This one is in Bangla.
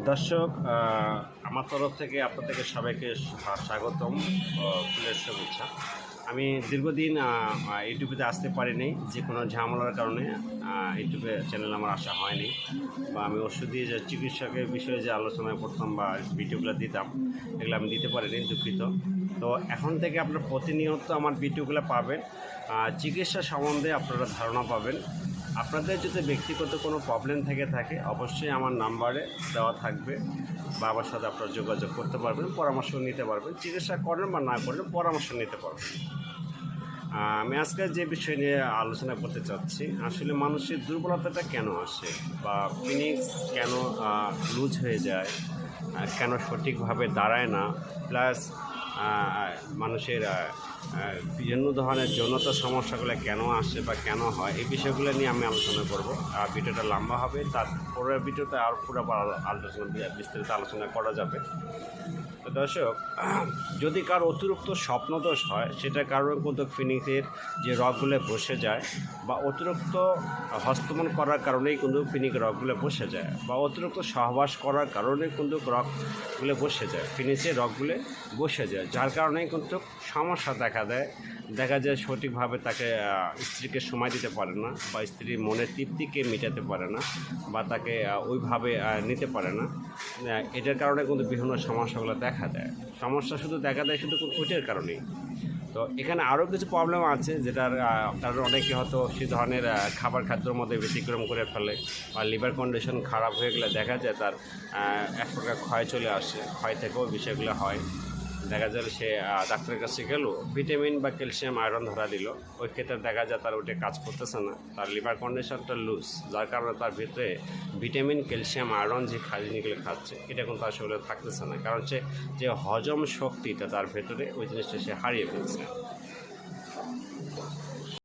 দর্শক, আমার তরফ থেকে আপনাদেরকে সবাইকে স্বাগতম, ফুলের শুভেচ্ছা। আমি দীর্ঘদিন ইউটিউবে আসতে পারিনি, যে কোনো ঝামেলার কারণে ইউটিউবে চ্যানেল আমার আসা হয়নি, বা আমি ওষুধ দিয়ে যে চিকিৎসকের বিষয়ে যে আলোচনা করতাম বা ভিডিওগুলো দিতাম, এগুলো আমি দিতে পারিনি, দুঃখিত। তো এখন থেকে আপনারা প্রতিনিয়ত আমার ভিডিওগুলো পাবেন, চিকিৎসা সম্বন্ধে আপনারা ধারণা পাবেন। আপনাদের যদি ব্যক্তিগত কোনো প্রবলেম থেকে থাকে, অবশ্যই আমার নাম্বারে দেওয়া থাকবে, বা আমার সাথে আপনারা যোগাযোগ করতে পারবেন, পরামর্শ নিতে পারবেন, চিকিৎসা করেন বা না করেন পরামর্শ নিতে পারবেন। আমি আজকে যে বিষয় নিয়ে আলোচনা করতে চাচ্ছি, আসলে মানুষের দুর্বলতাটা কেন আসে, বা ফিনিক্স কেন লুজ হয়ে যায়, কেন সঠিকভাবে দাঁড়ায় না, প্লাস মানুষের বিভিন্ন ধরনের যৌনতা সমস্যাগুলো কেন আসে বা কেন হয়, এই বিষয়গুলো নিয়ে আমি আলোচনা করব। আর ভিডিওটা লম্বা হবে, তার পরের ভিডিওতে আর পুরো আলোচনা বিস্তারিত আলোচনা করা যাবে। তো দর্শক, যদি কারো অতিরিক্ত স্বপ্নদোষ হয়, সেটার কারণে কিন্তু ফিনিক্সের যে রগগুলো বসে যায়, বা অতিরিক্ত হস্তমন করার কারণেই কিন্তু ফিনিক্স রগগুলো বসে যায়, বা অতিরিক্ত সহবাস করার কারণে কিন্তু রগগুলো বসে যায়, ফিনিক্সের রগগুলো বসে যায়, যার কারণেই কিন্তু সমস্যা দেখা যায় সঠিকভাবে তাকে স্ত্রীকে সময় দিতে পারে না, বা স্ত্রীর মনের তৃপ্তিকে মেটাতে পারে না, বা তাকে ওইভাবে নিতে পারে না। এটার কারণে কিন্তু বিভিন্ন সমস্যাগুলো দেখা দেয়। সমস্যা শুধু দেখা দেয় শুধু ওইটার কারণেই। তো এখানে আরও কিছু প্রবলেম আছে, যেটার কারণে অনেকে হয়তো সে ধরনের খাদ্যের মধ্যে ব্যতিক্রম করে ফেলে, বা লিভার কন্ডিশন খারাপ হয়ে গেলে দেখা যায় তার এক প্রকার ক্ষয় চলে আসে, ক্ষয় থেকেও বিষয়গুলো হয়। দেখা যায় সে ডাক্তারের কাছে গেল, ভিটামিন বা ক্যালসিয়াম আয়রন ধরা দিল, ওই ক্ষেত্রে দেখা যায় তার ওইটা কাজ করতেছে না, তার লিভার কন্ডিশনটা লুজ, যার কারণে তার ভিতরে ভিটামিন ক্যালসিয়াম আয়রন যে জিনিসগুলো খাচ্ছে, এটা কিন্তু তার শরীরে থাকতেছে না, কারণ সে যে হজম শক্তিটা তার ভেতরে, ওই জিনিসটা সে হারিয়ে ফেলছে।